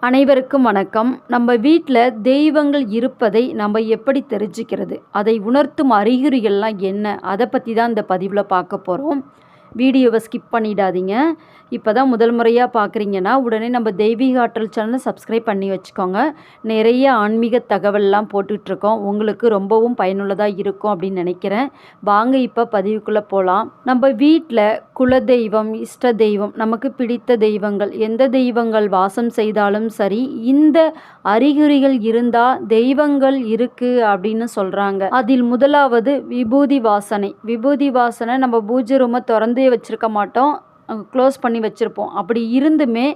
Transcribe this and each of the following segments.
அனைவருக்கும் வணக்கம். நம்ம வீட்டில் தெய்வங்கள் இருப்பதை நம்ம எப்படி தெரிஞ்சுக்கிறது, அதை உணர்த்தும் அறிகுறிகள்லாம் என்ன, அதை பற்றி தான் இந்த பதிவில் பார்க்க போகிறோம். வீடியோவை ஸ்கிப் பண்ணிடாதீங்க. இப்போ தான் முதல் முறையாக பார்க்குறீங்கன்னா உடனே நம்ம தெய்வீக ஆற்றல் சேனலை சப்ஸ்கிரைப் பண்ணி வச்சுக்கோங்க. நிறைய ஆன்மீக தகவல்லாம் போட்டுட்ருக்கோம். உங்களுக்கு ரொம்பவும் பயனுள்ளதாக இருக்கும் அப்படின்னு நினைக்கிறேன். வாங்க இப்போ பதிவுக்குள்ளே போகலாம். நம்ம வீட்டில் குலதெய்வம், இஷ்ட தெய்வம், நமக்கு பிடித்த தெய்வங்கள், எந்த தெய்வங்கள் வாசம் செய்தாலும் சரி, இந்த அறிகுறிகள் இருந்தால் தெய்வங்கள் இருக்குது அப்படின்னு சொல்கிறாங்க. அதில் முதலாவது விபூதி வாசனை. விபூதி வாசனை நம்ம பூஜை ரூமை திறந்தே வச்சுருக்க மாட்டோம், க்ளோஸ் பண்ணி வச்சுருப்போம். அப்படி இருந்துமே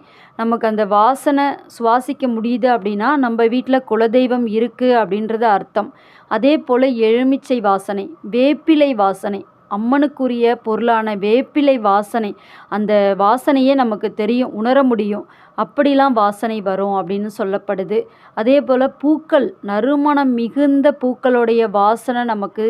நமக்கு அந்த வாசனை சுவாசிக்க முடியுது அப்படின்னா நம்ம வீட்டில் குலதெய்வம் இருக்குது அப்படின்றது அர்த்தம். அதே போல் எலுமிச்சை வாசனை, வேப்பிலை வாசனை, அம்மனுக்குரிய பொருளான வேப்பிலை வாசனை, அந்த வாசனையே நமக்கு தெரியும், உணர முடியும். அப்படிலாம் வாசனை வரும் அப்படின்னு சொல்லப்படுது. அதே போல் பூக்கள், நறுமணம் மிகுந்த பூக்களுடைய வாசனை நமக்கு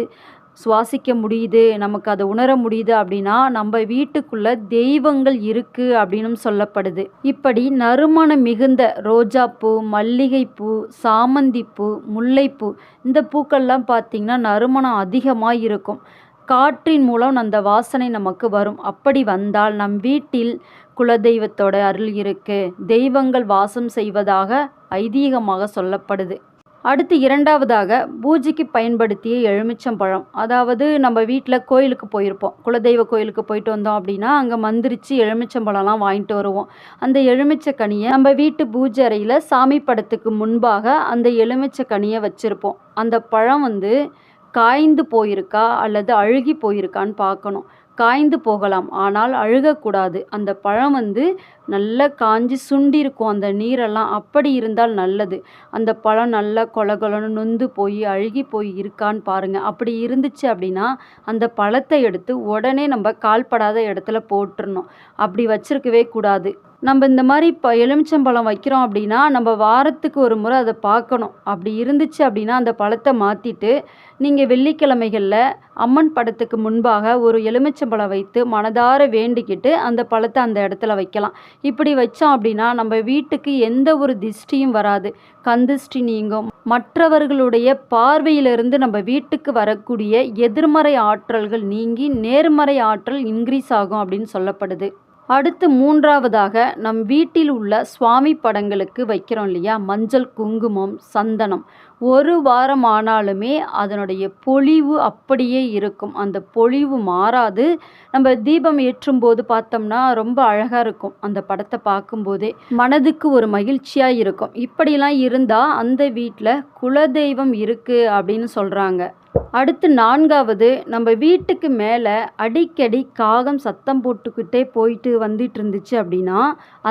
சுவாசிக்க முடியுது, நமக்கு அதை உணர முடியுது அப்படின்னா நம்ம வீட்டுக்குள்ளே தெய்வங்கள் இருக்குது அப்படின்னு சொல்லப்படுது. இப்படி நறுமணம் மிகுந்த ரோஜாப்பூ, மல்லிகைப்பூ, சாமந்திப்பூ, முல்லைப்பூ, இந்த பூக்கள்லாம் பார்த்திங்கன்னா நறுமணம் அதிகமாக இருக்கும். காற்றின் மூலம் அந்த வாசனை நமக்கு வரும். அப்படி வந்தால் நம் வீட்டில் குலதெய்வத்தோட அருள் இருக்குது, தெய்வங்கள் வாசம் செய்வதாக ஐதீகமாக சொல்லப்படுது. அடுத்து இரண்டாவதாக பூஜைக்கு பயன்படுத்திய எலுமிச்சம்பழம். அதாவது நம்ம வீட்டில் கோயிலுக்கு போயிருப்போம், குலதெய்வ கோயிலுக்கு போயிட்டு வந்தோம் அப்படின்னா அங்கே மந்திரிச்சு எலுமிச்சம்பழம்லாம் வாங்கிட்டு வருவோம். அந்த எலுமிச்சக்கனியை நம்ம வீட்டு பூஜை அறையில் சாமி படத்துக்கு முன்பாக அந்த எலுமிச்சக்கனியை வச்சுருப்போம். அந்த பழம் காய்ந்து போயிருக்கா அல்லது அழுகி போயிருக்கான்னு பார்க்கணும். காய்ந்து போகலாம், ஆனால் அழுகக்கூடாது. அந்த பழம் நல்லா காஞ்சி சுண்டிருக்கும் அந்த நீரெல்லாம். அப்படி இருந்தால் நல்லது. அந்த பழம் நல்லா கொலகொலன்னு நொந்து போய் அழுகி போய் இருக்கான்னு பாருங்கள். அப்படி இருந்துச்சு அப்படின்னா அந்த பழத்தை எடுத்து உடனே நம்ம கால்படாத இடத்துல போட்டுடணும். அப்படி வச்சிருக்கவே கூடாது. நம்ம இந்த மாதிரி எலுமிச்சம்பழம் வைக்கிறோம் அப்படின்னா நம்ம வாரத்துக்கு ஒரு முறை அதை பார்க்கணும். அப்படி இருந்துச்சு அப்படின்னா அந்த பழத்தை மாற்றிட்டு நீங்கள் வெள்ளிக்கிழமைகளில் அம்மன் படத்துக்கு முன்பாக ஒரு எலுமிச்சம்பழம் வைத்து மனதார வேண்டிக்கிட்டு அந்த பழத்தை அந்த இடத்துல வைக்கலாம். இப்படி வச்சோம் அப்படின்னா நம்ம வீட்டுக்கு எந்த ஒரு திஷ்டியும் வராது, கந்திஷ்டி நீங்கும். மற்றவர்களுடைய பார்வையிலிருந்து நம்ம வீட்டுக்கு வரக்கூடிய எதிர்மறை ஆற்றல்கள் நீங்கி நேர்மறை ஆற்றல் இன்க்ரீஸ் ஆகும் அப்படின்னு சொல்லப்படுது. அடுத்து மூன்றாவதாக நம் வீட்டில் உள்ள சுவாமி படங்களுக்கு வைக்கிறோம் இல்லையா, மஞ்சள், குங்குமம், சந்தனம். ஒரு வாரம் ஆனாலுமே அதனுடைய பொலிவு அப்படியே இருக்கும். அந்த பொலிவு மாறாது. நம்ம தீபம் ஏற்றும் போது பார்த்தோம்னா ரொம்ப அழகாக இருக்கும். அந்த படத்தை பார்க்கும்போதே மனதுக்கு ஒரு மகிழ்ச்சியாக இருக்கும். இப்படிலாம் இருந்தால் அந்த வீட்டில் குலதெய்வம் இருக்குது அப்படின்னு சொல்கிறாங்க. அடுத்து நான்காவது, நம்ம வீட்டுக்கு மேலே அடிக்கடி காகம் சத்தம் போட்டுக்கிட்டே போயிட்டு வந்துட்டு இருந்துச்சு அப்படின்னா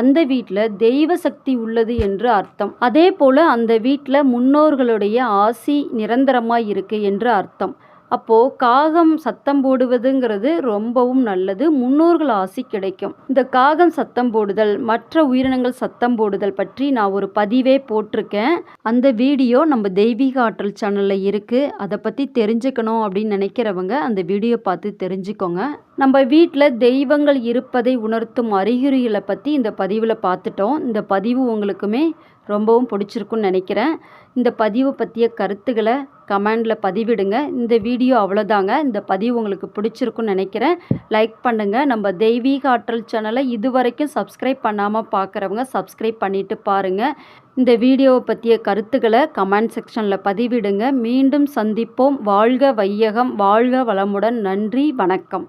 அந்த வீட்டில் தெய்வ சக்தி உள்ளது என்று அர்த்தம். அதே போல் அந்த வீட்டில் முன்னோர்களுடைய ஆசி நிரந்தரமாக இருக்குது என்று அர்த்தம். அப்போது காகம் சத்தம் போடுவதுங்கிறது ரொம்பவும் நல்லது, முன்னோர்கள் ஆசி கிடைக்கும். இந்த காகம் சத்தம் போடுதல், மற்ற உயிரினங்கள் சத்தம் போடுதல் பற்றி நான் ஒரு பதிவே போட்டிருக்கேன். அந்த வீடியோ நம்ம தெய்வீக ஆற்றல் சேனலில் இருக்குது. அதை பற்றி தெரிஞ்சுக்கணும் அப்படின்னு நினைக்கிறவங்க அந்த வீடியோ பார்த்து தெரிஞ்சுக்கோங்க. நம்ம வீட்டில் தெய்வங்கள் இருப்பதை உணர்த்தும் அறிகுறிகளை பற்றி இந்த பதிவில் பார்த்துட்டோம். இந்த பதிவு உங்களுக்குமே ரொம்பவும் பிடிச்சிருக்குன்னு நினைக்கிறேன். இந்த பதிவு பற்றிய கருத்துக்களை கமெண்டில் பதிவிடுங்க. இந்த வீடியோ அவ்வளோதாங்க. இந்த பதிவு உங்களுக்கு பிடிச்சிருக்குன்னு நினைக்கிறேன். லைக் பண்ணுங்கள். நம்ம தெய்வீக ஆற்றல் சேனலை இதுவரைக்கும் சப்ஸ்கிரைப் பண்ணாமல் பார்க்குறவங்க சப்ஸ்கிரைப் பண்ணிவிட்டு பாருங்கள். இந்த வீடியோவை பற்றிய கருத்துக்களை கமெண்ட் செக்ஷனில் பதிவிடுங்க. மீண்டும் சந்திப்போம். வாழ்க வையகம், வாழ்க வளமுடன். நன்றி, வணக்கம்.